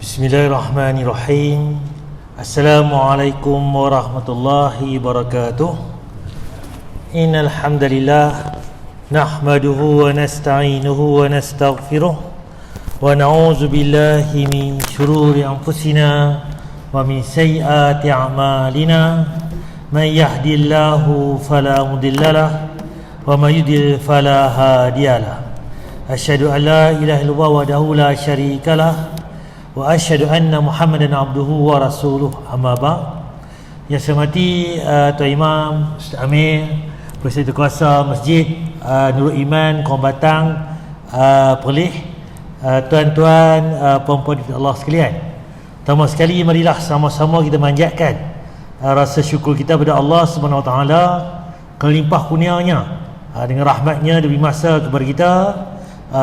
Bismillahirrahmanirrahim. Assalamualaikum warahmatullahi wabarakatuh. Innal hamdalillah nahmaduhu wa nasta'inuhu wa nastaghfiruh wa na'udzu billahi min shururi anfusina wa min sayyiati a'malina. May yahdihillahu fala mudhillalah wa may yudlil fala hadiyalah. Asyhadu an la ilaha illallah wahdahu la syarikalah wa asyhadu anna Muhammadan abduhu wa rasuluh. Amma ba'd. Yang saya hormati Tuan Imam Ustaz Amir, Presiden Kuasa Masjid Nurul Iman Kaum Batang Perlis, tuan-tuan puan-puan Allah sekalian. Pertama sekali marilah sama-sama kita manjatkan rasa syukur kita kepada Allah Subhanahu Wa Taala kerana kurnianya dengan rahmatnya dia beri masa kepada kita,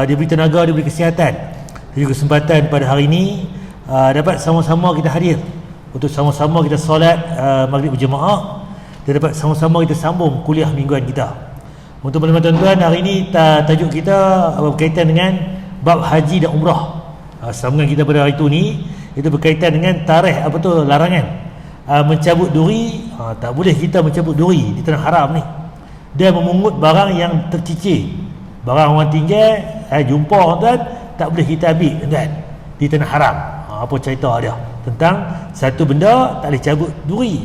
dia beri tenaga, dia beri kesihatan, juga kesempatan pada hari ini dapat sama-sama kita hadir untuk sama-sama kita solat maghrib berjemaah dan dapat sama-sama kita sambung kuliah mingguan kita. Untuk tuan-tuan, hari ini tajuk kita berkaitan dengan bab haji dan umrah. Sambungan kita pada hari itu berkaitan dengan tarikh larangan mencabut duri. Tak boleh kita mencabut duri di tanah haram ni. Dia memungut barang yang tercicir, barang orang tinggal jumpa tuan, tak boleh kita ambil tuan di tanah haram. Apa cerita dia tentang satu benda tak boleh cabut duri.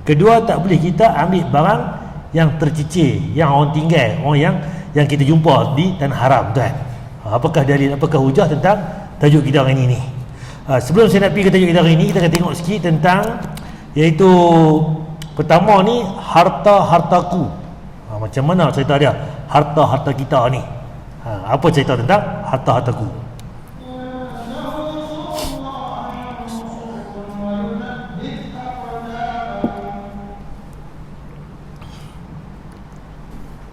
Kedua, tak boleh kita ambil barang yang tercicir, yang orang tinggal, orang yang kita jumpa di tanah haram tuan. Apakah dalil, apakah hujah tentang tajuk kita hari ini ni? Sebelum saya nak pergi ke tajuk kita hari ini, kita akan tengok sikit tentang, iaitu pertama ni harta-hartaku. Macam mana cerita dia harta-harta kita ni? Apa cerita tentang harta-hartaku?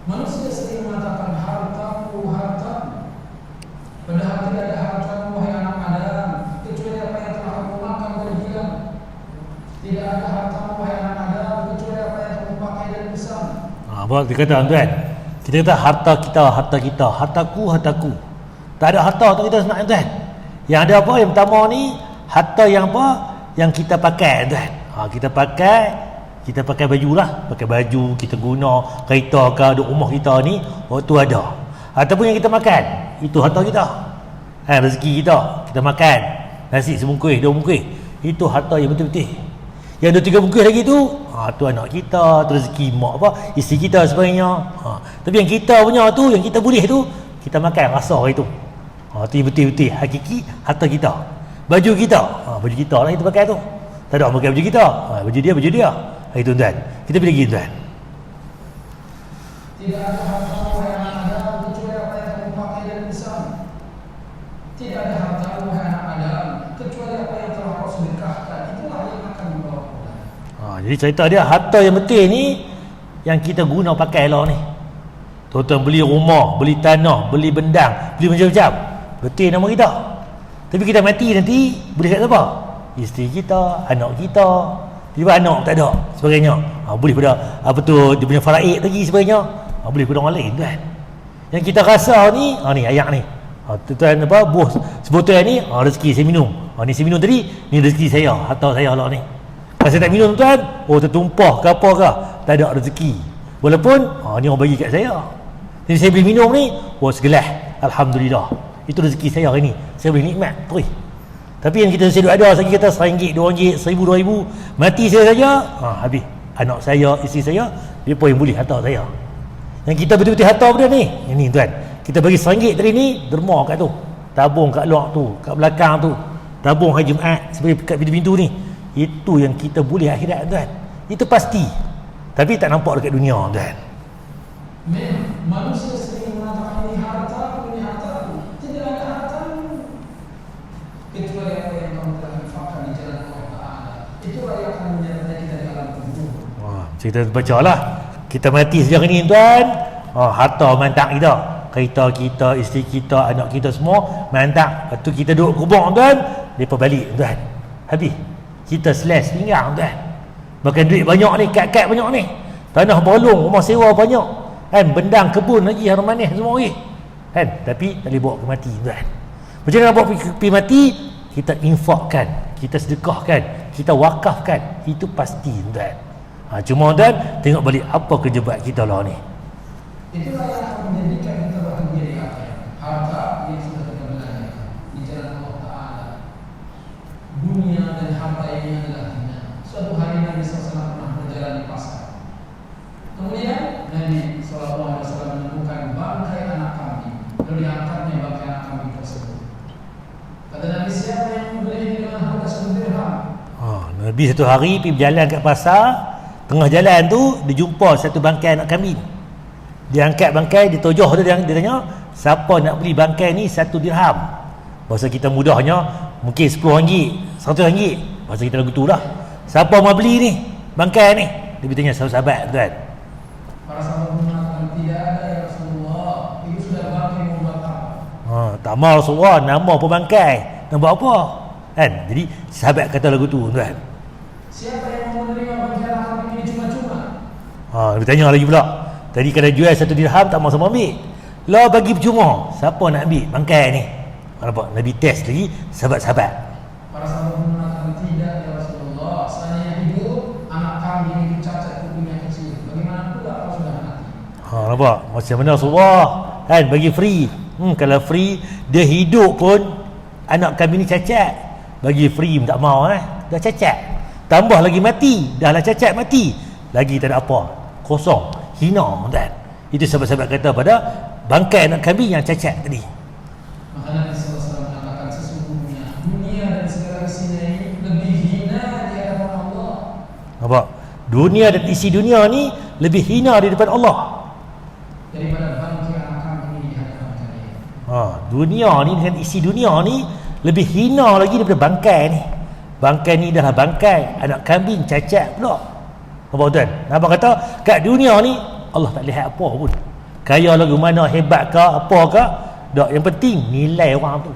Manusia sering mengatakan hartaku, hartaku. Padahal tidak ada hartamu, wahai anak Adam, kecuali apa yang telah aku makan dan hilang. Tidak ada hartamu, wahai anak Adam, kecuali apa yang kamu pakai dan pesan. Apa dia kata tuan? Kita kata harta kita, hartaku. Tak ada harta untuk kita sebenarnya tuan. Yang ada apa? Yang pertama ni harta yang apa? Yang kita pakai tuan. Kita pakai baju lah, pakai baju kita guna, kereta ke, duduk rumah kita ni waktu ada. Ataupun yang kita makan, itu harta kita. Rezeki kita makan nasi sebungkus, 2 bungkus, itu harta yang betul-betul. Yang 2-3 bungkus lagi tu, tu anak kita, tu rezeki mak isteri kita sebagainya. Tapi yang kita punya tu, yang kita boleh tu, kita makan rasa hari tu. Tu yang betul-betul hakiki harta kita. Baju kita lah kita pakai tu. Tak ada orang pakai baju kita. Baju dia. Itu tuan. Kita pergi lagi tuan. Tidak ada hartamu, wahai anak Adam, kecuali apa yang kamu pakai dan pesan. Tidak ada hartamu, wahai anak Adam, kecuali apa yang telah kau sedekahkan. Itulah yang akan membawa kemudahan. Jadi cerita dia harta yang betul ni yang kita guna pakai lah ni. Tuan-tuan beli rumah, beli tanah, beli bendang, beli macam-macam. Betul nama kita. Tapi kita mati nanti boleh kat siapa? Isteri kita, anak kita. Tiba anak tak ada sebagainya. Boleh pada dia punya faraid lagi sebagainya. Boleh pada orang lain tuan. Yang kita rasa ni, ni ayak ni. Tuan buah sebotol ni, rezeki saya minum. Ni saya minum tadi, ni rezeki saya, harta saya lah ni. Kalau saya tak minum tuan, tertumpah ke apa ke, tak ada rezeki. Walaupun ni orang bagi kat saya. Jadi saya beli minum ni, segelas, alhamdulillah. Itu rezeki saya hari ni. Saya boleh nikmat terus. Tapi yang kita sedut ada lagi kata RM1, RM2, RM1,000, RM2,000, mati saya saja, habis. Anak saya, isteri saya, dia pun yang boleh harta saya. Yang kita betul-betul harta benda ni, ini tuan, kita bagi RM1 tadi ni, derma kat tu, tabung kat luar tu, kat belakang tu, tabung hari Jumaat sebagai kat pintu-pintu ni. Itu yang kita boleh akhirat tuan. Itu pasti. Tapi tak nampak dekat dunia tuan. Manusia sering mengatakan ini hartaku. Tidak ada hartamu, kecuali apa yang kamu telah infakkan di jalan Allah Ta'ala. Itulah yang akan menyertai kita di alam kubur. Kita baca lah. Kita mati sejak ini tuan, harta mantak kita, kereta kita, isteri kita, anak kita semua mantak. Lepas tu kita duduk kubur tuan, mereka balik tuan, habis. Kita seles pinggang tuan. Bahkan duit banyak ni, kad-kad banyak ni, tanah bolong, rumah sewa banyak kan, bendang kebun lagi, harum manis semua lagi kan, tapi tak boleh bawa ke mati tuan. Macam mana nak bawa pergi mati? kita infakkan, kita sedekahkan, kita wakafkan, itu pasti tuan. Cuma tuan tengok balik apa kerja buat kita lah ni. Itulah yang akan menjadikan kita bahagia di akhirat. Harta yang sudah kita belanjakan di jalan Allah Ta'ala. Dunia dan harta ini adalah hina. Suatu hari Nabi SAW pernah berjalan di pasar. Kemudian Nabi SAW menemukan bangkai anak kambing. Lalu diangkatnya bangkai anak kambing tersebut. Kata Nabi, siapa yang membeli dengan harga 1 dirham? Nabi satu hari pergi berjalan kat pasar. Tengah jalan tu dia jumpa satu bangkai anak kambing. Dia angkat bangkai, dia tojoh tu, dia tanya, siapa nak beli bangkai ni 1 dirham? Bahasa kita mudahnya mungkin RM10, RM100. Bahasa kita lagu tu lah. Siapa mau beli ni bangkai ni? Dia bertanya sahabat-sahabat tuan. Para sahabat mengatakan, tidak ada ya Rasulullah, itu sudah bangkai membuat apa? Tak mau Rasulullah, nama apa bangkai? Nak buat apa? Kan? Jadi sahabat kata lagu tu tuan. Siapa yang mau menerima bangkai anak kambing ini cuma-cuma? Dia bertanya lagi pula. Tadi kalau jual 1 dirham tak mau sama ambil. Lah bagi percuma. Siapa nak ambil bangkai ni? Nampak? Nabi test lagi sahabat-sahabat. Para sahabat mengatakan, tidak ya Rasulullah, saya hidup, anak kambing itu cacat kupingnya kecil. Bagaimana pula kalau sudah mati? Nampak? Macam mana Rasulullah? Kan bagi free. Kalau free dia hidup pun anak kambing ni cacat. Bagi free pun tak mau dah cacat. Tambah lagi mati, dah lah cacat mati. Lagi tak ada apa. Kosong. Hina tuan. Itu sahabat-sahabat kata pada bangkai anak kambing yang cacat tadi. Maka Nabi SAW mengatakan, sesungguhnya dunia dan segala isinya ini lebih hina di hadapan Allah. Nampak? Dunia dan isi dunia ni lebih hina di depan Allah daripada bangkai anak kambing ini di hadapan kalian. Dunia ni dengan isi dunia ni lebih hina lagi daripada bangkai ni. Bangkai ni dah bangkai anak kambing cacat pula. Nampak tuan? Nampak kata kat dunia ni Allah tak lihat apa pun. Kaya lagu mana, hebat ke apa ke, tak, yang penting nilai orang tu.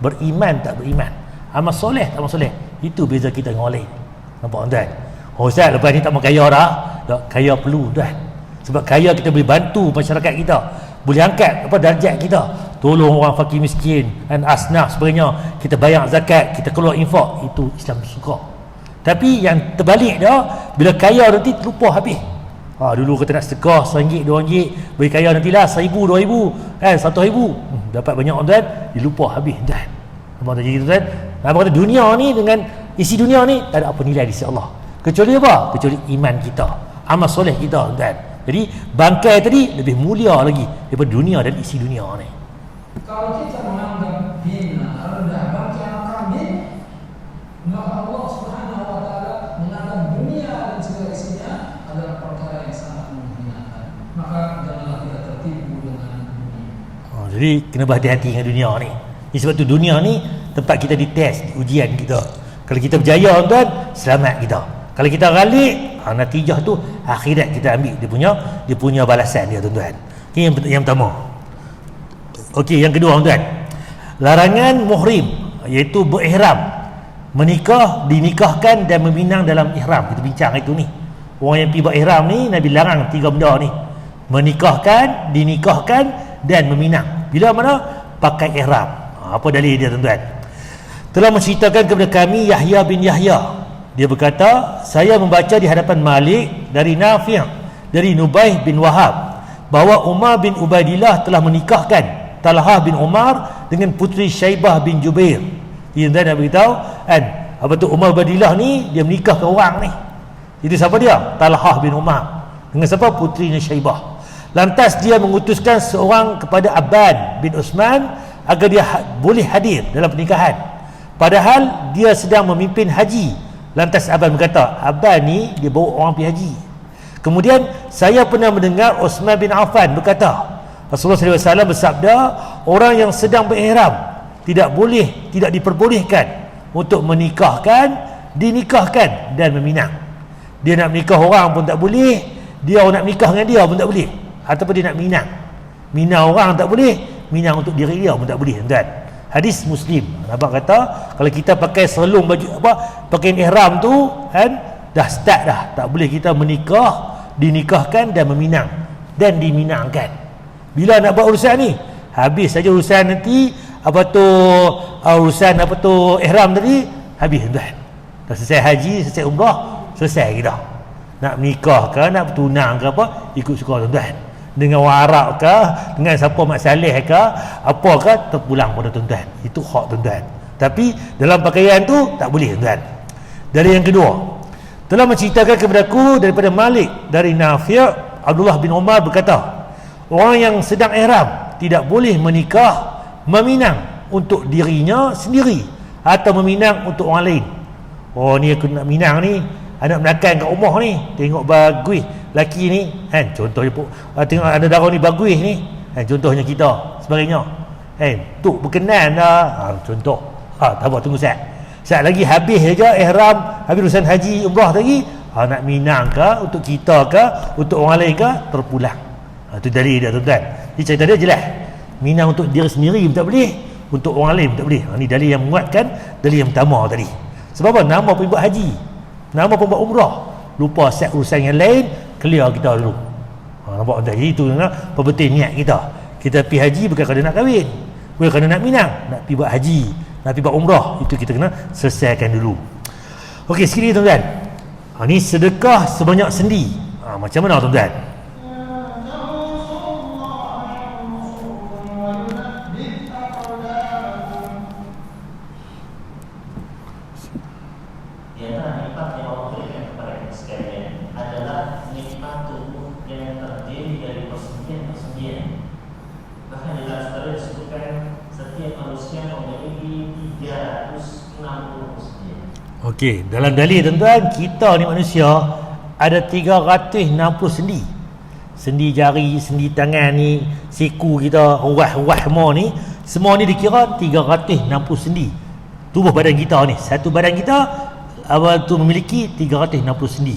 Beriman tak beriman, amal soleh tak amal soleh. Itu beza kita dengan orang lain. Nampak tuan? Ustaz lepas ni tak mau kaya dah. Tak, kaya perlu tuan. Sebab kaya kita boleh bantu masyarakat kita, boleh angkat darjat kita, tolong orang fakir miskin dan asnaf sebagainya, kita bayar zakat, kita keluar infak. Itu Islam suka. Tapi yang terbalik dia, bila kaya nanti terlupa habis. Dulu kata nak sedekah RM1, RM2, bagi kaya nantilah RM1,000, RM2,000, RM1,000, dapat banyak tuan, dilupa habis tuan. Nampak tak jadi tuan? Nampak kata dunia ni dengan isi dunia ni tak ada apa nilai di sisi Allah. Kecuali apa? Kecuali iman kita, amal soleh kita tuan. Jadi bangkai tadi lebih mulia lagi daripada dunia dan isi dunia ni. Kalau kita menganggap hina, rendah bangkai anak kambing, maka Allah Subhanahu wa Ta'ala menganggap dunia dan segala isinya adalah perkara yang sangat menghinakan. Maka janganlah kita tertipu dengan dunia. Jadi kena berhati-hati dengan dunia ni. Sebab tu dunia ni tempat kita dites, ujian kita. Kalau kita berjaya tuan, selamat kita. Kalau kita ralik, natijah tu akhirat kita ambil dia punya balasan dia tuan-tuan. Ini yang pertama. Okey, yang kedua tuan. Larangan muhrim, iaitu berihram. Dinikahkan dan meminang dalam ihram. Kita bincang itu ni. Orang yang pergi berihram ni Nabi larang 3 benda ni. Menikahkan, dinikahkan dan meminang. Bila mana? Pakai ihram. Apa dalil dia tuan-tuan? Telah menceritakan kepada kami Yahya bin Yahya. Dia berkata, saya membaca di hadapan Malik dari Nafi', dari Nubaih bin Wahab, bahawa Umar bin Ubaidillah telah menikahkan Talhah bin Umar dengan puteri Syaibah bin Jubair. Dia nak beritahu kan, apa tu Umar Ubaidillah ni dia menikahkan orang ni. Itu siapa dia? Talhah bin Umar. Dengan siapa? Puterinya Syaibah. Lantas dia mengutuskan seorang kepada Aban bin Usman agar dia boleh hadir dalam pernikahan, padahal dia sedang memimpin haji. Lantas Aban berkata, Aban ni dia bawa orang pergi haji. Kemudian saya pernah mendengar Uthman bin Affan berkata, Rasulullah SAW bersabda, orang yang sedang berihram tidak diperbolehkan untuk menikahkan, dinikahkan dan meminang. Dia nak menikah orang pun tak boleh, dia orang nak menikah dengan dia pun tak boleh, ataupun dia nak minang orang tak boleh, minang untuk diri dia pun tak boleh tuan. Hadis Muslim. Abang kata kalau kita pakai selung baju pakaian ihram tu kan, dah start dah, tak boleh kita menikah, dinikahkan dan meminang dan diminangkan. Bila nak buat urusan ni, habis saja urusan nanti apa tu urusan apa tu ihram tadi habis tuan. Dah selesai haji, selesai umrah, selesai kita. Nak menikah ke, nak bertunang ke apa, ikut suka tuan. Dengan orang Arab ke, dengan siapa mak saleh ke, apa ke, terpulang pada tuan. Itu hak tuan. Tapi dalam pakaian tu tak boleh tuan. Dari yang kedua, telah menceritakan kepada aku daripada Malik dari Nafi', Abdullah bin Umar berkata, orang yang sedang ihram tidak boleh menikah meminang untuk dirinya sendiri atau meminang untuk orang lain. Oh ni aku nak minang ni, anak menakan kat rumah ni, tengok bagus laki ni kan, contohnya tengok ada darah ni bagus ni kan, contohnya kita sebagainya kan, tu berkenan dah contoh. Tak apa, tunggu saat lagi habis je ihram, habis urusan haji umrah lagi, nak minang ke untuk kita ke untuk orang lain ke, terpulang. Itu dalil dia tuan-tuan. Jadi cerita dia jelas, minang untuk diri sendiri pun tak boleh, untuk orang lain pun tak boleh. Ini dalil yang menguatkan dalil yang pertama tadi. Sebab apa? Nama pun buat haji, nama pun buat umrah, lupa set urusan yang lain, clear kita dulu. Nampak tuan? Jadi itu penting niat kita. Kita pergi haji bukan kerana nak kahwin, bukan kerana nak minang, nak pergi buat haji, nak pergi buat umrah. Itu kita kena selesaikan dulu. Okey, sekali tuan-tuan. Ni sedekah sebanyak sendi. Macam mana tuan-tuan? Okey, dalam dalil tuan-tuan, kita ni manusia ada 360 sendi. Sendi jari, sendi tangan ni, siku kita, ruah-ruah semua ni dikira 360 sendi. Tubuh badan kita ni, satu badan kita apa tu memiliki 360 sendi.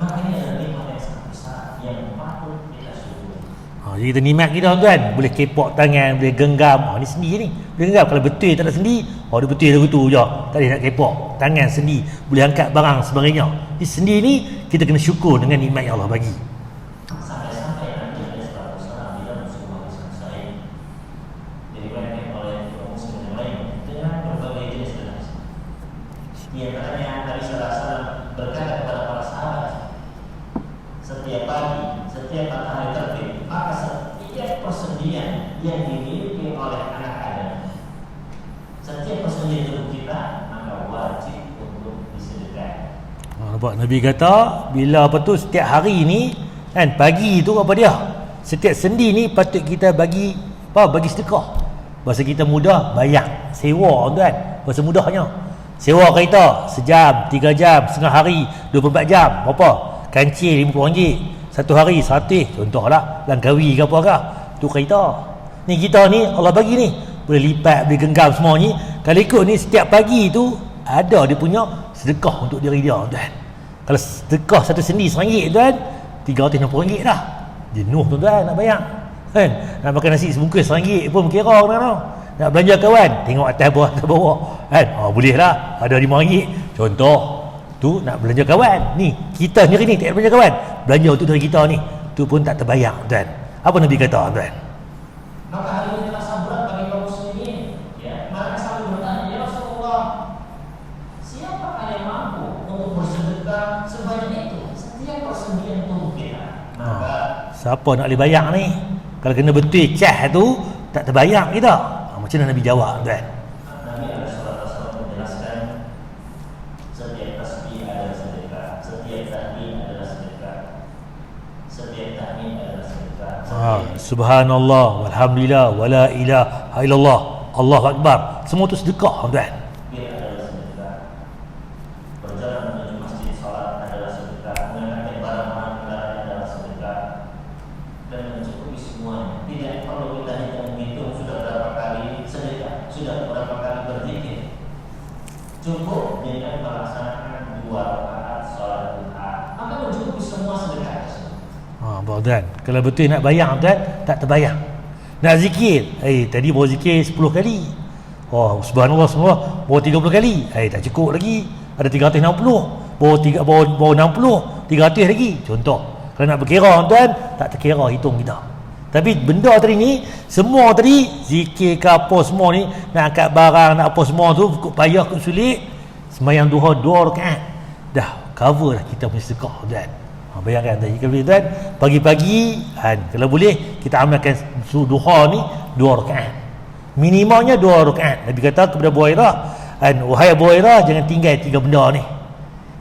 Maknanya nikmat yang sangat besar yang patut kita syukuri. Jadi kita nikmat kita tuan, boleh kepok tangan, boleh genggam. Ni sendi ni, boleh genggam. Kalau betul tak ada sendi, dia betul lagu tu je, tak boleh nak kepok tangan, sendi, boleh angkat barang sebagainya. Di sendi ni kita kena syukur dengan nikmat yang Allah bagi. Sampai-sampai nanti ada suatu saat bila sebuah kisah saya diriwayatkan oleh Muslim yang lain dengan berbagai jenis generasi. Di antaranya Nabi sallallahu alaihi wasallam berkata kepada para sahabat, setiap pagi, setiap matahari terbit, maka setiap persendian yang dimiliki oleh anak Adam, setiap persendian tubuh kita, maka wajib untuk disedekahkan. Nampak Nabi kata bila apa tu setiap hari ni kan, pagi tu apa dia, setiap sendi ni patut kita bagi apa, bagi sedekah. Bahasa kita mudah, bayar, sewa tuan. Bahasa mudahnya sewa kereta sejam, 3 jam, setengah hari, 24 jam, berapa? Kancil RM50, satu hari 100, contohlah Langkawi ke apa ke, tu kereta. Ni kita ni Allah bagi ni, boleh lipat, boleh genggam semua ni. Kalau ikut ni setiap pagi tu ada dia punya sedekah untuk diri dia tuan. Kalau sedekah satu sendi RM1 tuan, RM360 dah. Jenuh tuan nak bayar kan. Nak makan nasi sebungkus RM1 pun kira kan. Nak belanja kawan, tengok atas bawah kan. Boleh lah, ada RM5 contoh. Tu nak belanja kawan. Ni kita sendiri ni tak belanja kawan, belanja untuk diri kita ni, tu pun tak terbayar tuan. Apa Nabi kata tuan? Maka hari ini terasa berat bagi kaum muslimin. Ya, mereka selalu bertanya, ya Rasulullah, siapakah yang mampu untuk bersedekah sebanyak itu setiap persendian tubuh kita? Maka siapa nak boleh bayar ni? Kalau kena betul cah tu tak terbayar kita. Macam mana Nabi jawab tuan? Nabi SAW menjelaskan setiap tasbih adalah sedekah, setiap tahmid adalah sedekah, setiap tahmid adalah sedekah. Subhanallah, walhamdulillah, wala ilaha illallah, Allahu akbar, semua tu sedekah tuan. Dia adalah sedekah. Berjalan menuju masjid salat adalah sedekah, mengangkat barang-barang kendaraan adalah sedekah, dan mencukupi semuanya. Tidak perlu kita hitung sudah berapa kali sedekah, sudah berapa kali berzikir. Cukup dengan melaksanakan 2 rakaat salat duha, maka mencukupi semua sedekah tersebut. Tuan, kalau betul nak bayar tuan, tak terbayar. Nak zikir, tadi baru zikir 10 kali. Subhanallah semua baru 30 kali. Tak cukup lagi. Ada 360. Baru 60, 300 lagi. Contoh. Kalau nak berkira tuan, tak terkira hitung kita. Tapi benda tadi ni semua tadi zikir ke apa semua ni, nak angkat barang, nak apa semua tu cukup payah, cukup sulit. Sembahyang duha 2 rakaat dah cover dah kita punya sedekah tuan. Bayangkan tadi kalau tuan pagi-pagi kalau boleh kita amalkan duha ni 2 rakaat. Minimumnya 2 rakaat. Nabi kata kepada Abu Hurairah, wahai Abu Hurairah, jangan tinggal 3 benda ni.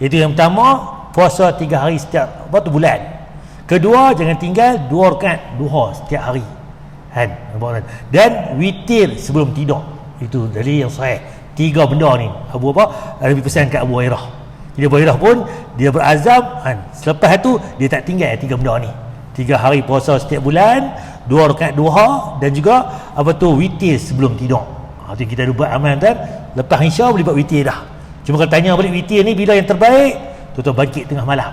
Itu yang pertama, puasa 3 hari setiap bulan. Kedua, jangan tinggal 2 rakaat duha setiap hari. Dan witir sebelum tidur. Itu dalil yang sahih. 3 benda ni. Nabi pesan kat Abu Hurairah. Jadi Abu Hurairah pun dia berazam, selepas tu dia tak tinggal 3 benda ni. 3 hari puasa setiap bulan, 2 rakaat duha, dan juga witir sebelum tidur. Tu kita buat amal kan. Lepas Isya boleh buat witir dah. Cuma kalau tanya balik witir ni bila yang terbaik, tu bangkit tengah malam.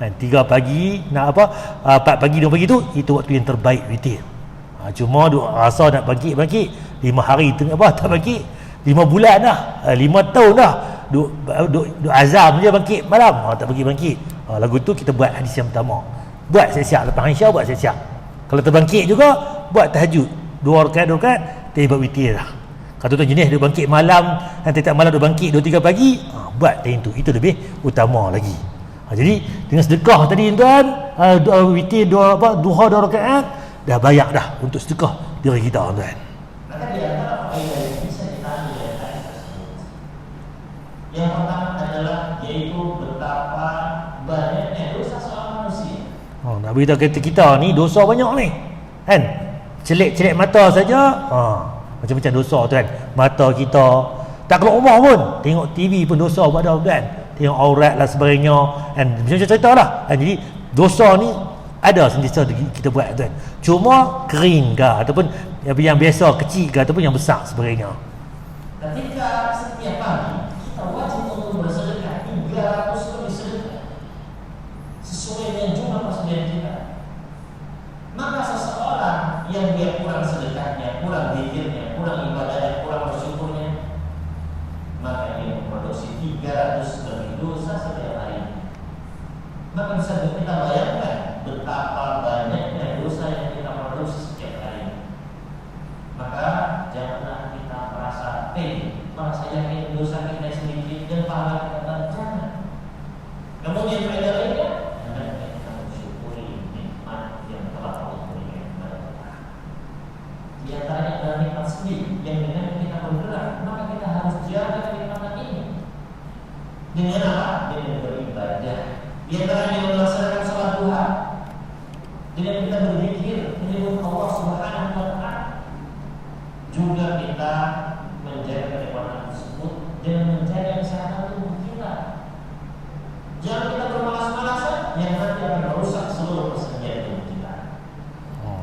3 pagi, 4 pagi 2 pagi tu, itu waktu yang terbaik witir. Cuma rasa nak bangkit 5 hari tak bangkit, 5 bulan dah, 5 tahun dah duk azam je bangkit malam, tak bangkit. Lagu tu kita buat hadis yang pertama, buat siap-siap lepas Isya, buat siap-siap. Kalau terbangkit juga buat tahajud 2 rakaat dia buat witir dah. Kalau tu jenis dia bangkit malam, nanti tak malam dia bangkit 2-3 pagi, buat time tu, itu lebih utama lagi. Jadi dengan sedekah tadi tuan, witir duha 2 rakaat dah banyak dah untuk sedekah diri kita tuan. Maka di antara faedah yang bisa kita ambil dari hadis tersebut, yang pertama adalah yaitu betapa banyaknya dosa seorang manusia. Nak beritahu kita ni dosa banyak ni kan. Celik-celik mata saja macam-macam dosa tuan. Mata kita tak keluar rumah pun, tengok TV pun dosa buat dah tuan. Tengok aurat lah sebagainya, macam-macam cerita lah. Jadi dosa ni ada sentiasa kita buat tuan. Cuma kering ke ataupun yang biasa kecil ke ataupun yang besar sebagainya. Ketika setiap pagi kita wajib untuk bersedekah 300 lebih sedekah sesuai dengan jumlah persediaan kita. Maka seseorang yang dia kurang sedekahnya, kurang zikirnya, kurang ibadahnya, kurang bersyukurnya, maka dia memproduksi 300 lebih dosa setiap hari. Maka bisa kita bayangkan betapa banyaknya dosa yang kita produksi setiap hari. Maka janganlah kita merasa merasa yakin dosa kita sedikit dan pahala kita jangan. Kemudian faedah lainnya, hendaknya kita mensyukuri nikmat yang telah Allah berikan kepada kita. Di antaranya adalah nikmat sendiri yang dengan kita bergerak, maka kita harus jaga nikmat ini. Dengan apa? Dengan beribadah. Di antaranya melaksanakan salat duha, dengan kita berzikir menyebut Allah Subhanahu wa taala. Juga kita menjaga kenikmatan tersebut dengan menjaga kesehatan tubuh kita. Jangan kita bermalas-malasan yang nanti akan merusak seluruh persediaan tubuh kita.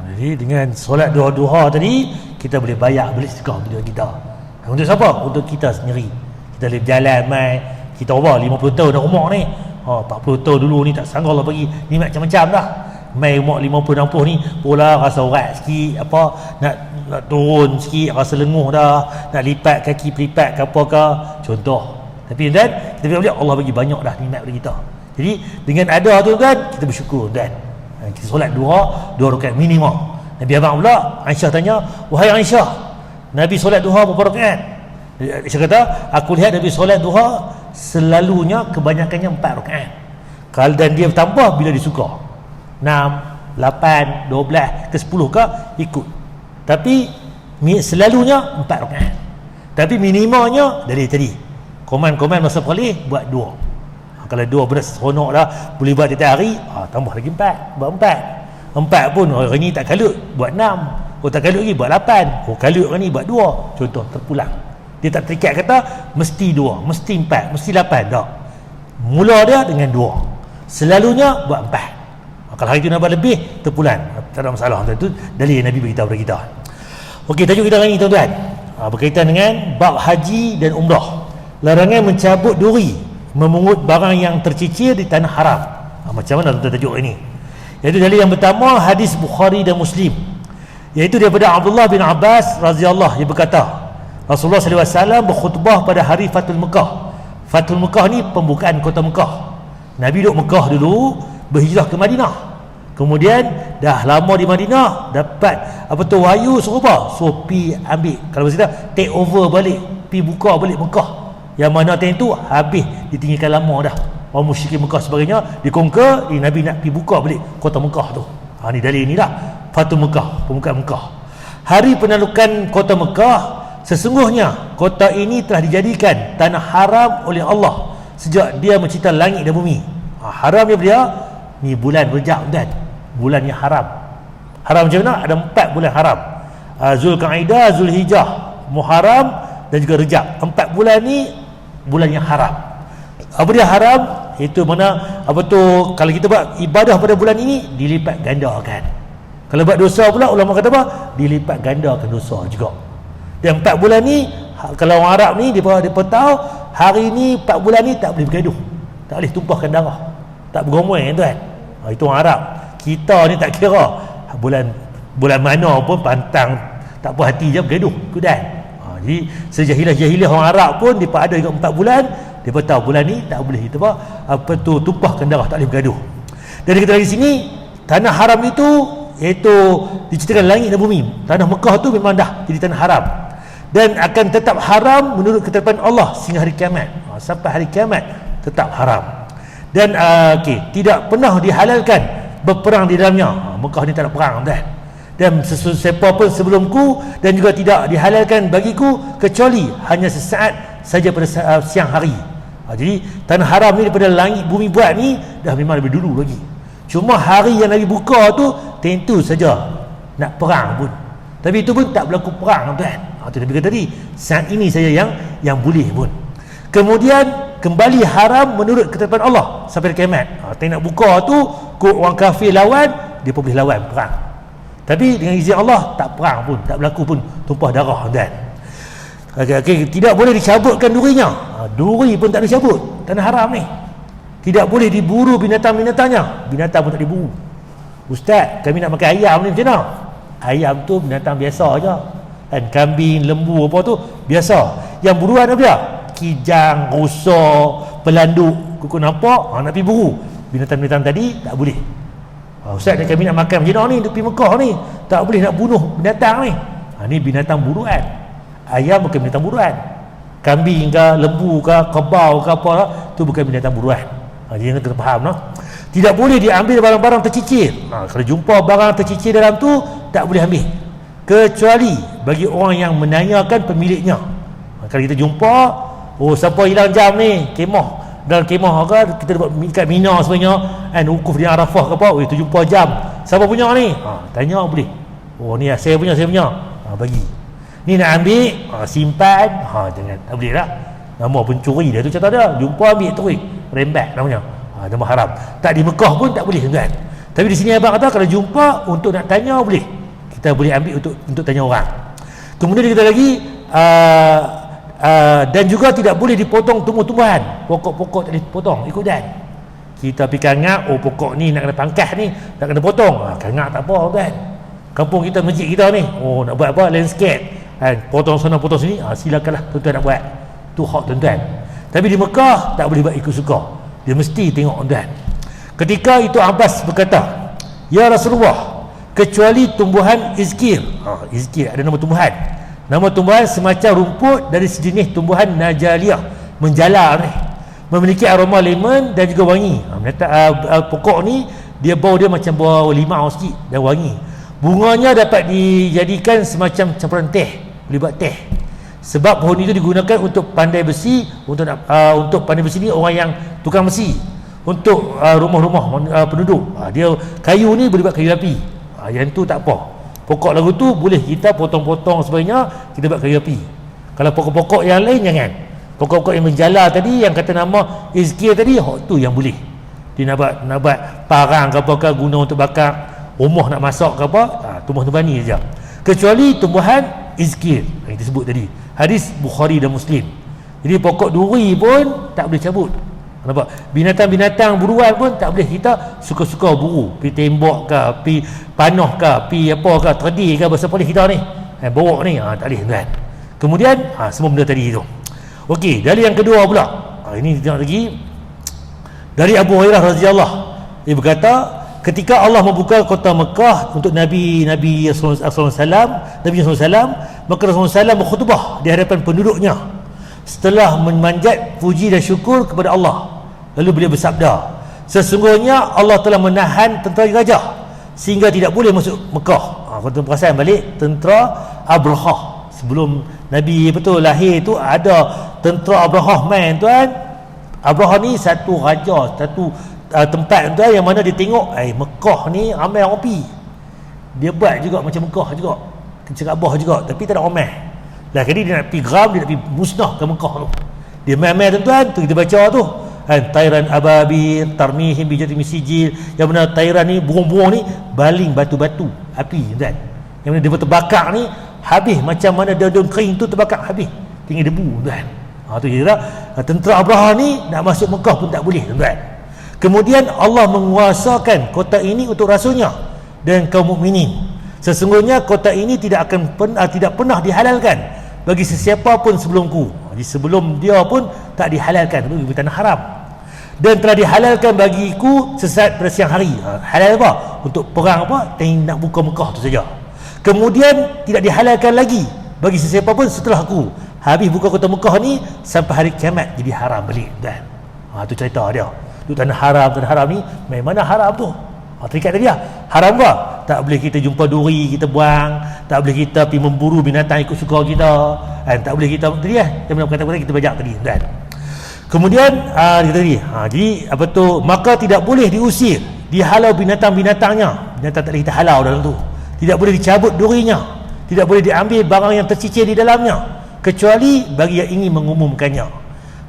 Jadi dengan solat duha tadi kita boleh bayar beli sedekah bila kita. Untuk siapa? Untuk kita sendiri. Kita boleh berjalan mai, kita 50 tahun dah umur ni. 40 tahun dulu ni tak sanggup lah pergi ni macam-macam dah. Mai umur 50-60 ni pula rasa urat sikit, nak turun sikit, rasa lenguh dah, nak lipat kaki pelipat ke apa ke, contoh. Tapi dan kita boleh Allah bagi banyak dah nikmat pada kita. Jadi dengan ada tu kan kita bersyukur dan kita solat 2 rakaat minimum. Nabi abang pula Aisyah tanya, wahai Aisyah, Nabi solat duha berapa rakaat? Aisyah kata, aku lihat Nabi solat duha selalunya kebanyakannya 4 rakaat. Kalau dan dia tambah bila disuka. 6, 8, 12 ke 10 ke ikut. Tapi selalunya 4 rakaat. Tapi minimumnya dari tadi. Komen-komen masa boleh buat 2. Kalau 2 benar seronok dah boleh buat tiap hari, tambah lagi 4, buat 4. 4 pun hari ni tak kalut, buat 6. Tak kalut lagi buat 8. Kalut hari ni buat 2. Contoh terpulang. Dia tak terikat kata mesti 2, mesti 4, mesti 8 tak. Mula dia dengan 2. Selalunya buat 4. Kalau hari itu nak buat lebih, terpulang, tak ada masalah. Itu dalil Nabi beritahu kepada kita. Okey, tajuk kita hari ini tuan-tuan, berkaitan dengan bab haji dan umrah. Larangan mencabut duri, memungut barang yang tercicir di tanah haram. Macam mana tuan-tuan tajuk ini? Iaitu dalil yang pertama, hadis Bukhari dan Muslim, iaitu daripada Abdullah bin Abbas radhiyallahu, dia berkata, Rasulullah SAW berkhutbah pada hari Fathul Mekah. Fathul Mekah ni pembukaan kota Mekah. Nabi duduk Mekah dulu, berhijrah ke Madinah. Kemudian dah lama di Madinah, dapat apa tu wahyu, suruh apa? Suruh pi ambil, kalau kita take over balik, pi buka balik Mekah. Yang mana time tu habis ditinggalkan lama dah. Orang musyrikin Mekah sebagainya dikonquer, Nabi nak pi buka balik kota Mekah tu. Ni dalil ni dah. Fatu Mekah, pembukaan Mekah. Hari penaklukan kota Mekah, sesungguhnya kota ini telah dijadikan tanah haram oleh Allah sejak dia mencipta langit dan bumi. Haram dia ni bulan Rejab kan, bulan yang haram. Haram macam mana? Ada 4 bulan haram, Zulqa'dah, Zulhijjah, Muharram dan juga Rejab. 4 bulan ni bulan yang haram. Apa dia haram? Itu mana apa tu, kalau kita buat ibadah pada bulan ini dilipat gandakan. Kalau buat dosa pula, ulama kata apa? Dilipat gandakan dosa juga. Dan 4 bulan ni, kalau orang Arab ni dia tahu hari ni 4 bulan ni tak boleh bergaduh, tak boleh tumpahkan darah, tak bergomel tuan. Itu orang Arab. Kita ni tak kira bulan mana pun pantang, tak puas hati je bergaduh kudan. Jadi sejahilah-jahilah orang Arab pun dia ada juga 4 bulan, dia tahu bulan ni tak boleh kita apa tu tumpahkan darah, tak boleh bergaduh. Dan kita lagi sini tanah haram itu iaitu diciptakan langit dan bumi. Tanah Mekah tu memang dah jadi tanah haram dan akan tetap haram menurut ketetapan Allah sehingga hari kiamat. Sampai hari kiamat tetap haram. Dan tidak pernah dihalalkan berperang di dalamnya. Mekah ni tak ada perang dah. Dan siapa pun sebelumku dan juga tidak dihalalkan bagiku kecuali hanya sesaat saja pada siang hari. Jadi tanah haram ni daripada langit bumi buat ni dah memang lebih dulu lagi. Cuma hari yang Nabi buka tu tentu saja nak perang pun. Tapi itu pun tak berlaku perang tuan. Itu Nabi kata tadi, saat ini saja yang boleh pun. Kemudian kembali haram menurut ketetapan Allah sampai kiamat. Tak nak buka tu, orang kafir lawan, dia pun boleh lawan perang. Tapi dengan izin Allah tak perang pun, tak berlaku pun tumpah darah tuan. Tidak boleh dicabutkan durinya. Duri pun tak dicabut, tanah haram ni. Tidak boleh diburu binatang-binatangnya, binatang pun tak diburu. Ustaz, kami nak makan ayam ni macam mana? Ayam tu binatang biasa aja. Kan kambing, lembu apa tu biasa. Yang buruan apa dia? Kijang, rusa, pelanduk, kuku nampak, nak pergi buru. Binatang-binatang tadi tak boleh. Ustaz, kami nak makan macam mana ni, untuk pergi Mekah ni, tak boleh nak bunuh binatang ni. Ni binatang buruan. Ayam bukan binatang buruan. Kambing ke, lembu ke, kebau ke apa, tu bukan binatang buruan. Jadi kita faham no? Tidak boleh diambil barang-barang tercicir. Kalau jumpa barang tercicir dalam tu tak boleh ambil kecuali bagi orang yang menanyakan pemiliknya. Kalau kita jumpa, siapa hilang jam ni, kemah, dalam kemah ke kita buat kat Mina sebenarnya kan, wukuf di Arafah ke apa, tu jumpa jam, siapa punya ni? Tanya boleh. Ni saya punya, bagi. Ni nak ambil, simpan, jangan, tak boleh lah. Nama pencuri dia tu contoh dia, jumpa ambil terus, rembat namanya. Nama haram. Tak di Mekah pun tak boleh tuan. Tapi di sini abang kata kalau jumpa untuk nak tanya boleh. Kita boleh ambil untuk tanya orang. Kemudian kita lagi dan juga tidak boleh dipotong tumbuh-tumbuhan. Pokok-pokok tak boleh dipotong ikut dan. Kita pergi kangak, pokok ni nak kena pangkas ni, nak kena potong. Kangak tak apa tuan. Kampung kita, masjid kita ni, nak buat apa? Landscape. Potong sana, potong sini, silakanlah tuan-tuan nak buat. Tu hak tuan-tuan. Tapi di Mekah tak boleh buat ikut suka. Dia mesti tengok tuan. Ketika itu Abbas berkata, "Ya Rasulullah, kecuali tumbuhan izkir." Izkir ada nama tumbuhan. Nama tumbuhan semacam rumput dari sejenis tumbuhan najaliyah, menjala ni. Memiliki aroma lemon dan juga wangi. Pokok ni dia bau dia macam bau limau sikit dan wangi. Bunganya dapat dijadikan semacam campuran teh, boleh buat teh. Sebab pohon itu digunakan untuk pandai besi, untuk pandai besi ni orang yang tukang besi, untuk rumah-rumah penduduk. Dia kayu ni boleh buat kayu api. Yang tu tak apa. Pokok lagu tu boleh kita potong-potong sebagainya, kita buat kayu api. Kalau pokok-pokok yang lain jangan. Pokok-pokok yang menjala tadi, yang kata nama izkir tadi, tu yang boleh. Dia nak buat parang ke apa, guna untuk bakar rumah, nak masak ke apa, tumbuhan-tumbuhan ni saja. Kecuali tumbuhan izkir yang disebut tadi. Hadis Bukhari dan Muslim. Jadi pokok duri pun tak boleh cabut. Nampak? Binatang-binatang buruan pun tak boleh kita suka-suka buru. Pi tembok ke, pi panah ke, pi apa ke, terdi ke, bahasa polis kita ni. Borok ni, tak boleh tuan. Kemudian, semua benda tadi tu. Okey, dari yang kedua pula. Ini tengok lagi. Dari Abu Hurairah radhiyallahu, dia berkata, ketika Allah membuka kota Mekah untuk Nabi Rasulullah SAW, maka Rasulullah SAW berkhutbah di hadapan penduduknya setelah memanjat puji dan syukur kepada Allah. Lalu beliau bersabda, sesungguhnya Allah telah menahan tentera gajah sehingga tidak boleh masuk Mekah. Kalau tuan perasan balik, tentera Abrahah sebelum Nabi lahir tu ada tentera Abrahah main tuan. Abrahah ni satu raja, satu tempat tuan yang mana dia tengok Mekah ni ramai orang pergi. Dia buat juga macam Mekah juga, Kaabah juga, tapi tak ada ramai. Lah kali dia nak pergi geram, dia nak pergi musnahkan Mekah tu. Dia main-main tuan-tuan tu, kita baca tu tayran ababil tarmihim bijati misijil, yang mana tayran ni, burung-burung ni baling batu-batu api tuan, yang mana dia terbakar ni habis macam mana daun kering tu terbakar habis, tinggal debu tuan. Tu kira tentera Abrahah ni nak masuk Mekah pun tak boleh tuan. Kemudian Allah menguasakan kota ini untuk rasulnya dan kaum mukminin. Sesungguhnya kota ini tidak pernah dihalalkan bagi sesiapa pun sebelumku. Jadi sebelum dia pun tak dihalalkan, bagi tanah haram. Dan telah dihalalkan bagiku sesaat pada siang hari. Halal apa? Untuk perang apa? Nak buka Mekah tu saja. Kemudian tidak dihalalkan lagi bagi sesiapa pun setelah aku. Habis buka kota Mekah ni sampai hari kiamat jadi haram balik dan tu cerita dia. Tu tanah haram ni memang mana haram tu. Terikat tadi lah. Haram apa? Tak boleh kita jumpa duri kita buang, tak boleh kita pergi memburu binatang ikut suka kita, tak boleh kita tadi yang mana kata-kata kita belajar tadi dan kemudian dia tadi jadi apa tu, maka tidak boleh diusir, dihalau binatang-binatangnya. Binatang tak boleh kita halau dalam tu. Tidak boleh dicabut durinya, tidak boleh diambil barang yang tercicir di dalamnya, kecuali bagi yang ingin mengumumkannya.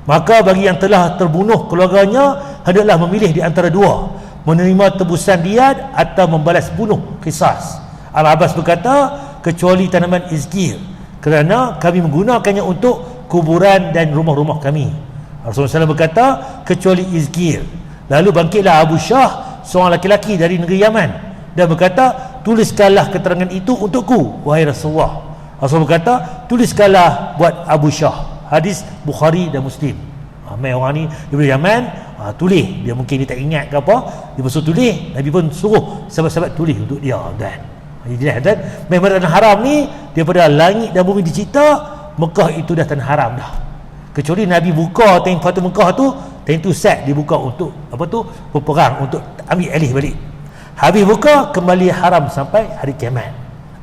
Maka bagi yang telah terbunuh keluarganya, hendaklah memilih di antara dua, menerima tebusan diat atau membalas bunuh qisas. Al-Abbas berkata, kecuali tanaman izgir, kerana kami menggunakannya untuk kuburan dan rumah-rumah kami. Rasulullah SAW berkata, kecuali izgir. Lalu bangkitlah Abu Syah, seorang laki-laki dari negeri Yaman, dan berkata, tuliskanlah keterangan itu untukku, wahai Rasulullah. Rasulullah berkata, tuliskanlah buat Abu Syah. Hadis Bukhari dan Muslim. Ramai orang ni daripada Yaman, tulis. Dia mungkin dia tak ingat ke apa, dia suruh tulis. Nabi pun suruh sahabat-sahabat tulis untuk dia dan jelas dan memang tanah haram ni daripada langit dan bumi dicipta, Mekah itu dah tanah haram dah. Kecuali Nabi buka tank Fatu Mekah tu, tank tu set dibuka untuk apa tu, berperang, untuk ambil alih balik. Habis buka, kembali haram sampai hari kiamat.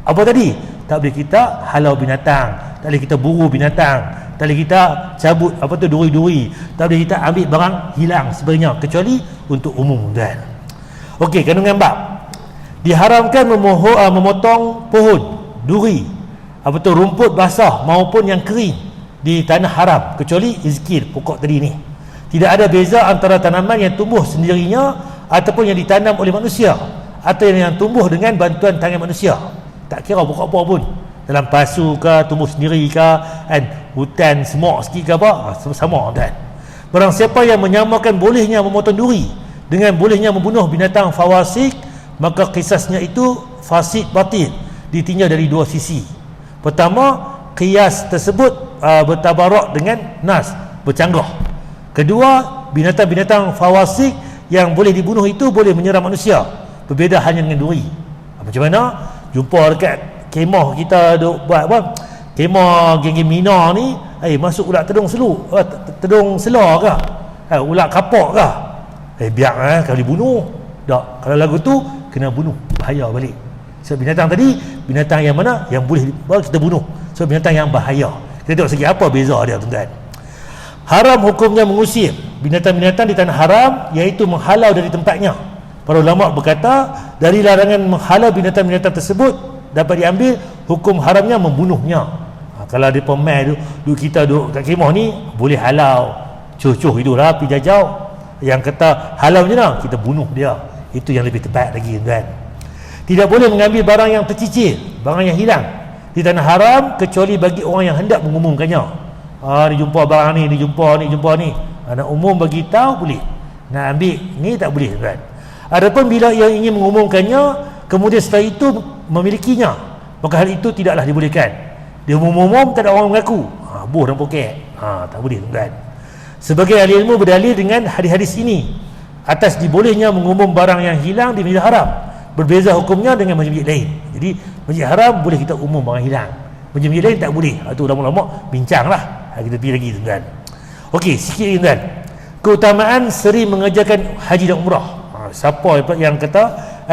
Apa tadi? Tak boleh kita halau binatang, tak boleh kita buru binatang, tak boleh kita cabut apa tu duri-duri, tak boleh kita ambil barang hilang sebenarnya, kecuali untuk umum dan okey. Kandungan bab, diharamkan memotong pohon, duri, apa tu rumput basah maupun yang kering di tanah haram, kecuali izkir, pokok tadi ni. Tidak ada beza antara tanaman yang tumbuh sendirinya ataupun yang ditanam oleh manusia, atau yang tumbuh dengan bantuan tangan manusia. Tak kira pokok apa pun, dalam pasu ke, tumbuh sendiri ke, hutan semok sikit ke apa, sama kan. Barang siapa yang menyamakan bolehnya memotong duri dengan bolehnya membunuh binatang fawasik, maka kisasnya itu fasid batil, ditinjau dari dua sisi. Pertama, qiyas tersebut bertabarak dengan nas, bercanggah. Kedua, binatang-binatang fawasik yang boleh dibunuh itu boleh menyerang manusia, berbeza hanya dengan duri. Macam mana? Jumpa dekat kemah kita duk buat apa? Kemah geng-geng Mina ni, masuk ulat tedung seluk, tedung selar ke? Ulat kapak ke? Biar kalau dibunuh. Tak, kalau lagu tu kena bunuh, bahaya balik. So binatang tadi, binatang yang mana yang boleh kita bunuh. So binatang yang bahaya. Kita tengok segi apa beza dia tuan-tuan. Haram hukumnya mengusir binatang-binatang di tanah haram, iaitu menghalau dari tempatnya. Para ulama berkata, dari larangan menghalau binatang-binatang tersebut dapat diambil hukum haramnya membunuhnya. Kalau ada pemain kita duduk kat kemah ni, boleh halau, cuh-cuh hiduplah, pergi jajau. Yang kata halau je lah, kita bunuh dia. Itu yang lebih tepat lagi kan. Tidak boleh mengambil barang yang tercicir, barang yang hilang di tanah haram, kecuali bagi orang yang hendak mengumumkannya. Ni jumpa barang ni, ni jumpa ni. Nak umum bagi tahu boleh, nak ambil ni tak boleh kan. Adapun bila ia ingin mengumumkannya, kemudian setelah itu memilikinya, maka hal itu tidaklah dibolehkan. Dia umum-umum, tak ada orang mengaku, boh dan poket, tak boleh kan. Sebagai ahli ilmu berdalil dengan hadis-hadis ini, Atas dibolehnya mengumum barang yang hilang di Masjid Haram, berbeza hukumnya dengan masjid-masjid lain. Jadi Masjid Haram boleh kita umum barang hilang, masjid-masjid lain tak boleh. Itu lama-lama bincang lah. Kita pergi lagi tuan-tuan. Okey, sikit lagi tuan. Keutamaan sering mengerjakan haji dan umrah. Siapa yang kata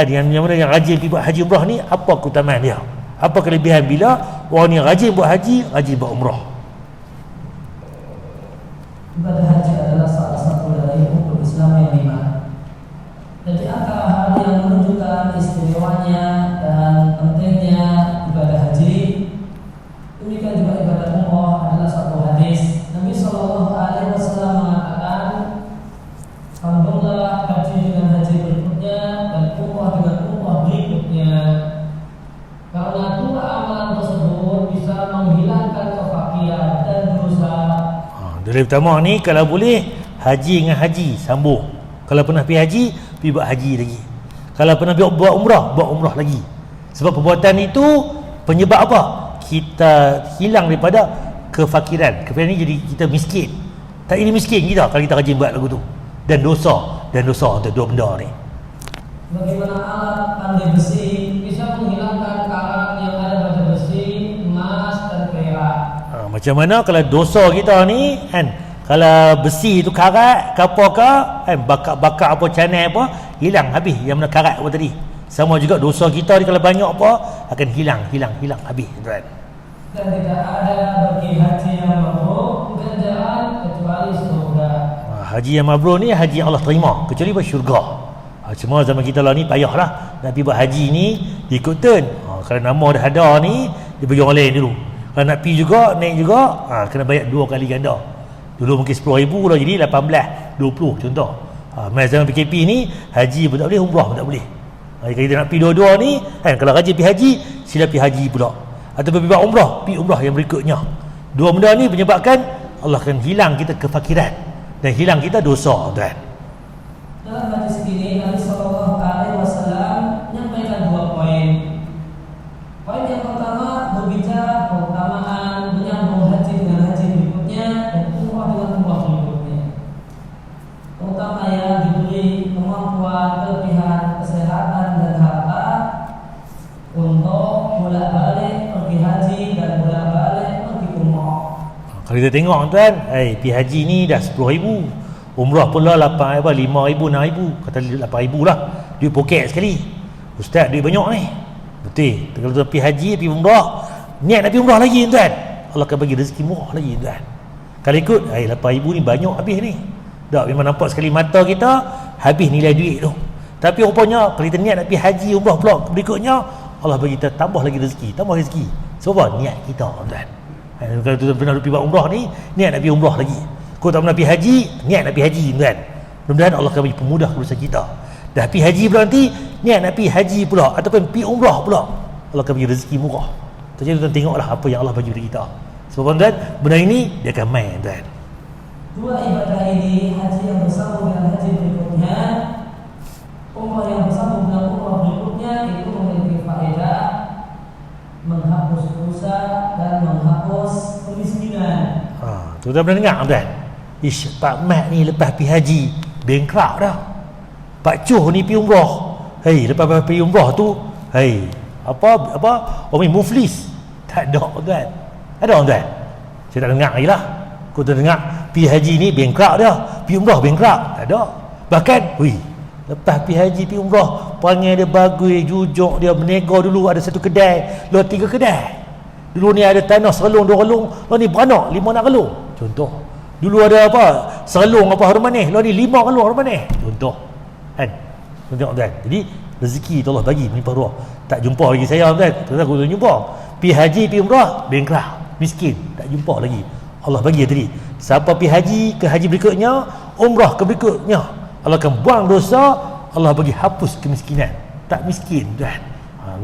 yang mana yang rajin pergi buat haji umrah ni, apa keutamaan dia? Apa kelebihan bila orang ni rajin buat haji, rajin buat umrah? Ibadah haji adalah salah satu dari rukun Islam yang 5. Dan di antara hal yang menunjukkan istimewanya dan pentingnya ibadah haji, demikian juga ibadah umrah adalah satu hadis. Nabi SAW mengatakan, "Alhamdulillah, haji dengan haji berikutnya dan umrah dengan umrah berikutnya, karena dua amalan tersebut bisa menghilangkan kefakiran dan dosa." Dari pertama ni, kalau boleh haji dengan haji sambung. Kalau pernah pergi haji, pergi buat haji lagi. Kalau pernah buat umrah, buat umrah lagi. Sebab perbuatan itu penyebab apa? Kita hilang daripada kefakiran. Kefakiran ni jadi kita miskin. Tak ini miskin kita kalau kita rajin buat lagu tu. Dan dosa untuk dua benda ni. Bagaimana alat pandai besi bisa menghilangkan karat yang ada pada besi, emas dan perak? Macam mana kalau dosa kita ni kan, kalau besi tu karat ke apa ke kan, bakar apa canai apa, hilang habis yang mana karat apa tadi. Sama juga dosa kita ni kalau banyak apa akan hilang habis tuan. Dan tidak ada bagi haji yang mabrur ganjaran kecuali surga. Haji yang mabrur ni haji yang Allah terima kecuali buat syurga. Cuma zaman kita lah ni payahlah nak pergi buat haji ni ikut turn. Kalau nama dah ada ni dia bagi orang lain dulu. Kalau nak pergi juga naik juga kena bayar 2 kali ganda. Dulu mungkin 10,000 lah jadi 18, 20 contoh. Masa zaman PKP ni haji pun tak boleh, umrah pun tak boleh. Kalau kita nak pergi dua-dua ni kan, kalau rajin pergi haji sila pergi haji pula. Atau pergi buat umrah, pergi umrah yang berikutnya. Dua benda ni menyebabkan Allah akan hilang kita kefakiran dan hilang kita dosa tuan. Dalam hadis ini Nabi SAW menyampaikan 2 poin. Poin yang pertama berbicara keutamaan menyambung haji dengan haji berikutnya dan umrah dengan umrah berikutnya. Terutama yang diberi kemampuan, kelebihan, kesehatan dan harta untuk bolak-balik pergi haji dan bolak-balik pergi umrah. Kalau kita tengok tuan, pergi haji ni dah 10,000, umrah pula 5,000, 6,000, kata 8,000 lah. Duit poket sekali. Ustaz, duit banyak ni. Betul. Kalau tu pergi haji, pergi umrah, niat nak pergi umrah lagi tuan, Allah akan bagi rezeki murah lagi tuan. Kalau ikut 8,000 ni banyak habis ni. Tak, memang nampak sekali mata kita habis nilai duit tu. Tapi rupanya kalau kita niat nak pergi haji umrah pula berikutnya, Allah bagi kita tambah lagi rezeki, tambah rezeki. Sebab apa? Niat kita tuan. Kalau tu pernah pergi buat umrah ni, niat nak pergi umrah lagi. Kalau tak pernah pergi haji, niat nak pergi haji tuan. Mudah-mudahan Allah akan bagi pemudah urusan kita. Dah pergi haji pula nanti, niat nak pergi haji pula ataupun pergi umrah pula, Allah akan bagi rezeki murah. Jadi tuan tengoklah apa yang Allah bagi kepada kita. Sebab tuan, benda ini dia akan main tuan. Dua ibadah ini, haji yang bersambung dengan haji berikutnya, umrah yang bersambung dengan umrah berikutnya, itu memiliki faedah menghapus dosa dan menghapus kemiskinan. Tuan pernah dengar tuan? Pak Mat ni lepas pergi haji bankrupt dah. Pak Cuh ni pergi umrah. Lepas pergi umrah tu, apa orang muflis. Tak ada tuan. Ada tuan? Saya tak dengar lagi lah. Kau tak dengar pergi haji ni bankrupt dia, pergi umrah bankrupt. Tak ada. Bahkan lepas pergi haji pergi umrah, perangai dia bagus, jujur dia, berniaga. Dulu ada 1 kedai, lalu 3 kedai. Dulu ni ada tanah serelung 2 relung, lalu ni beranak 5 nak relung. Contoh. Dulu ada apa? Serelung apa harum manis, lalu ni 5 relung harum manis. Contoh. Kan? Tengok tuan. Jadi rezeki tu Allah bagi melimpah ruah. Tak jumpa lagi saya tuan. Aku tak jumpa. Pergi haji, pergi umrah, bankrupt, miskin, tak jumpa lagi. Allah bagi tadi. Siapa pergi haji ke haji berikutnya, umrah ke berikutnya, Allah akan buang dosa, Allah bagi hapus kemiskinan. Tak miskin tuan.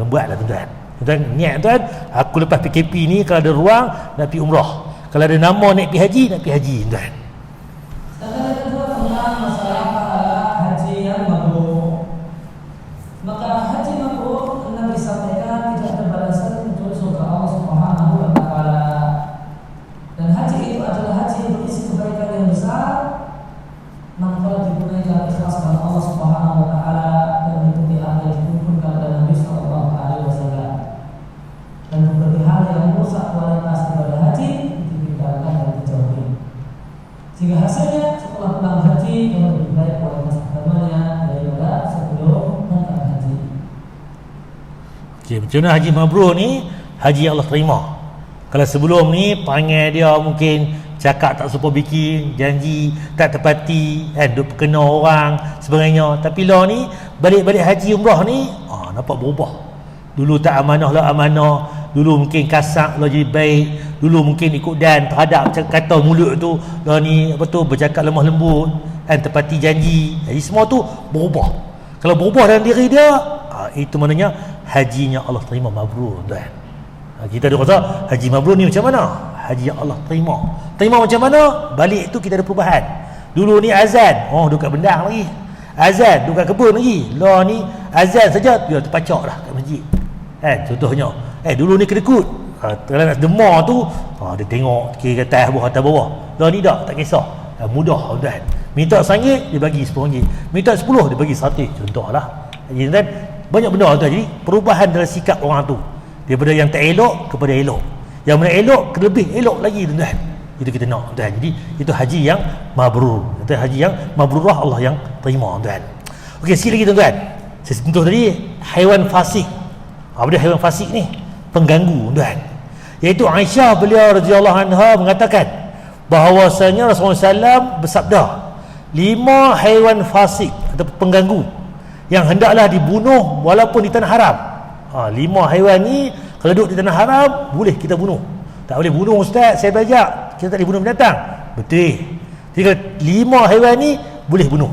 Buatlah tuan. Tuan niat tuan, aku lepas PKP ni kalau ada ruang nak pergi umrah. Kalau ada nama nak pergi haji, nak pergi haji tuan. Dan yang kedua tentang masalah pahala haji yang mabrur. Maka haji mabrur Nabi sampaikan tidak ada balasan kecuali surga Allah Subhanahu wa taala. Dan haji itu adalah haji yang berisi kebaikan yang besar manakala ditunaikan ikhlas karena setelah pulang haji yang lebih baik kualitas agamanya daripada sebelum berangkat haji. Okey, macam mana haji mabrur ni? Haji yang Allah terima. Kalau sebelum ni panggil dia mungkin cakap tak serupa bikin, janji tak tepati, kan, duk kena orang sebagainya. Tapi lah ni balik-balik haji umrah ni nampak berubah. Dulu tak amanah lah amanah, dulu mungkin kasar lah jadi baik, dulu mungkin ikut dan terhadap kata mulut tu lah ni apa tu bercakap lemah lembut, kan, tepati janji. Jadi semua tu berubah. Kalau berubah dalam diri dia, itu maknanya hajinya Allah terima mabrur, tuan. Kita ada kata haji mabrur ni macam mana? Haji yang Allah terima. Terima macam mana? Balik tu kita ada perubahan. Dulu ni azan, duduk kat bendang lagi. Azan duduk kat kebun lagi. Lah ni azan saja dia terpacak dah kat masjid. Kan, contohnya. Dulu ni kedekut. Kalau nak demar tu, dia tengok kiri atas bawah. Lah ni tak kisah. Mudah, tuan. Minta RM1 dia bagi RM10. Minta RM10 dia bagi RM100. Contohlah. Jadi tuan, banyak benda tuan. Jadi perubahan dalam sikap orang tu. Daripada yang tak elok kepada elok. Yang mana elok ke lebih elok lagi, tuan. Itu kita nak, tuan. Jadi itu haji yang mabrur. Itu haji yang mabrurah, Allah yang terima, tuan. Okey, sikit lagi, tuan. Saya sentuh tadi haiwan fasik. Apa dia haiwan fasik ni? Pengganggu, tuan. Iaitu Aisyah beliau radhiyallahu anha mengatakan bahawasanya Rasulullah SAW bersabda, 5 haiwan fasik atau pengganggu yang hendaklah dibunuh walaupun di tanah haram. 5 haiwan ni kalau duduk di tanah haram boleh kita bunuh. Tak boleh bunuh, ustaz, saya belajar kita tak boleh bunuh binatang. Betul. Jadi 5 haiwan ni boleh bunuh.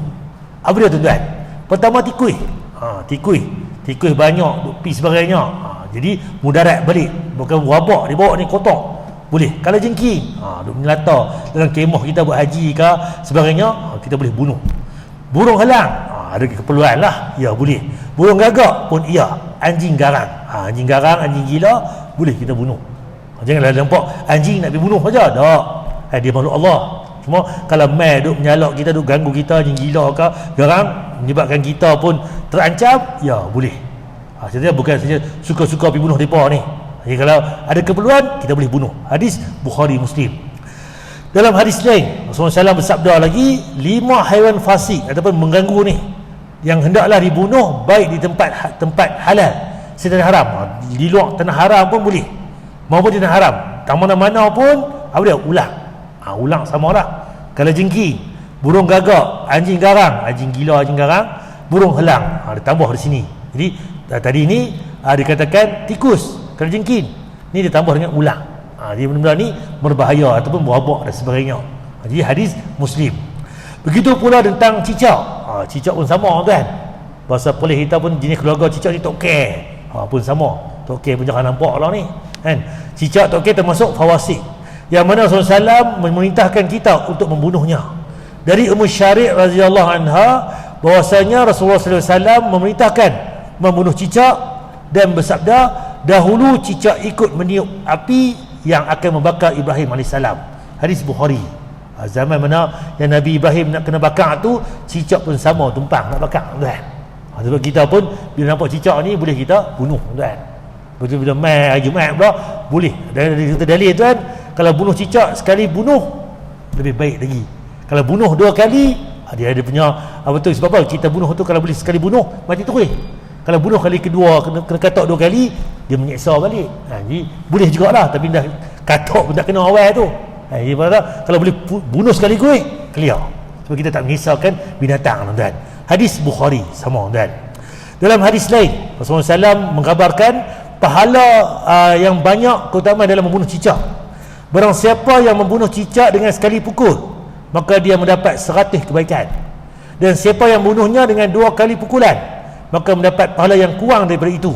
Apa dia, tuan-tuan? Pertama, tikui. Tikui banyak duk pi sebagainya. Jadi mudarat balik, bukan wabak dia bawa ni kotor. Boleh. Kalau jengking, duk melata dalam kemah kita buat haji ke sebagainya, kita boleh bunuh. Burung halang, ada keperluan lah, ya boleh. Burung gagak pun iya. Anjing garang, anjing garang, anjing gila boleh kita bunuh. Janganlah nampak anjing nak dibunuh saja. Tak. Dia makhluk Allah. Cuma kalau mai duk menyalak kita, duk ganggu kita, anjing gila ke garang, menyebabkan kita pun terancam, ya boleh. Sebenarnya bukan saja suka-suka pergi bunuh mereka ni. Jadi kalau ada keperluan, kita boleh bunuh. Hadis Bukhari Muslim. Dalam hadis lain, Rasulullah SAW bersabda lagi, 5 haiwan fasik ataupun mengganggu ni yang hendaklah dibunuh baik di tempat halal, di tanah haram. Di luar tanah haram pun boleh, maupun di tanah haram. Tak mana-mana pun apa dia? Ulang. Ulang samalah. Kalau jengking, burung gagak, anjing garang, anjing gila, anjing garang, burung helang, dia tambah di sini. Jadi tadi ni dikatakan tikus, kalau jengking ni dia tambah dengan ulang. Jadi benda-benda ni berbahaya ataupun berabak dan sebagainya. Jadi hadis Muslim. Begitu pula tentang cicak. Cicak pun sama, tuan. Bahasa polis kita pun jenis keluarga cicak ni toke. Pun sama. Toke pun jangan nampak lah ni, kan. Cicak toke termasuk fawasik, yang mana Rasulullah SAW memerintahkan kita untuk membunuhnya. Dari Ummu Syari' radhiyallahu anha bahwasanya Rasulullah SAW memerintahkan membunuh cicak dan bersabda, dahulu cicak ikut meniup api yang akan membakar Ibrahim AS. Hadis Bukhari. Zaman mana yang Nabi Ibrahim nak kena bakar tu, cicak pun sama tumpang nak bakar, tuan. Sebab kita pun bila nampak cicak ni boleh kita bunuh, tuan. Betul bila mai Jumaat pula boleh. Dari kita dalil, tuan, kalau bunuh cicak sekali bunuh lebih baik lagi. Kalau bunuh 2 kali, dia ada punya apa tu, sebab apa kita bunuh tu, kalau boleh sekali bunuh mati terus. Kalau bunuh kali kedua kena katok 2 kali, dia menyeksa balik. Jadi boleh jugalah, tapi dah katok pun tak kena awal tu. Jadi kalau boleh bunuh sekali gue clear. Sebab kita tak mengisahkan binatang, tuan. Hadis Bukhari sama, tuan. Dalam hadis lain Rasulullah SAW mengkabarkan pahala yang banyak keutamaan dalam membunuh cicak. Barang siapa yang membunuh cicak dengan sekali pukul, maka dia mendapat 100 kebaikan. Dan siapa yang membunuhnya dengan 2 kali pukulan, maka mendapat pahala yang kurang daripada itu.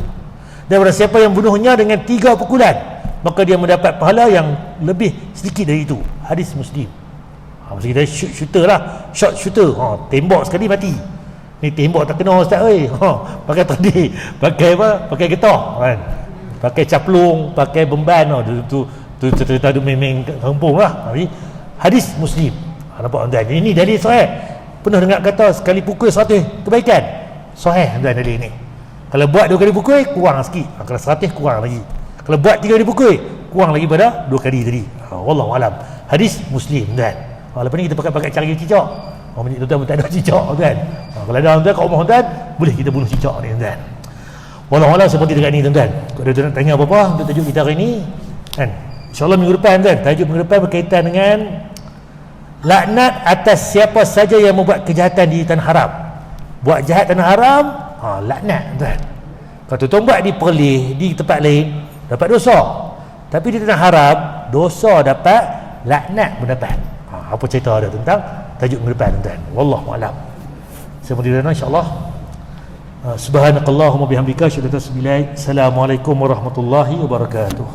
Dan barang siapa yang membunuhnya dengan 3 pukulan, maka dia mendapat pahala yang lebih sedikit dari itu. Hadis Muslim. Maksud kita shooter lah, shot shooter. Tembak sekali mati. Ni tembak tak kena, ustaz oi. Pakai tadi, pakai apa? Pakai getah, kan. Pakai caplung, pakai beban. Tu cerita tu memang kampung lah. Hadis Muslim. Nampak, tuan? Ini dalil sahih. Pernah dengar kata sekali pukul 100 kebaikan. Sahih, tuan, dalil ni. Kalau buat 2 kali pukul kurang sikit. Kalau 100 kurang lagi. Kalau buat 3 kali pukul kurang lagi pada 2 kali tadi. Wallahu alam. Hadis Muslim, tuan. Lepas ni kita pakai cara cicak. Banyak tuan-tuan tak ada cicak kan. Kalau ada tuan kat rumah tuan, boleh kita bunuh cicak ni tuan. Walau-walau seperti dekat ni tuan-tuan. Kalau tuan nak tanya apa-apa untuk tajuk kita hari ni kan. InsyaAllah minggu depan tuan. Tajuk minggu depan berkaitan dengan laknat atas siapa saja yang membuat kejahatan di tanah haram. Buat jahat tanah haram, laknat tuan. Kalau tuan buat di Perlis, di tempat lain, dapat dosa. Tapi di tanah haram, dosa dapat, laknat pun dapat. Apa cerita ada tentang tajuk minggu depan tuan. Wallahu a'lam. Saya mudah insya-Allah. Subhanakallahumma bihamdika asyhadu an la ilaha illa anta astaghfiruka wa atubu ilaik. Assalamualaikum warahmatullahi wabarakatuh.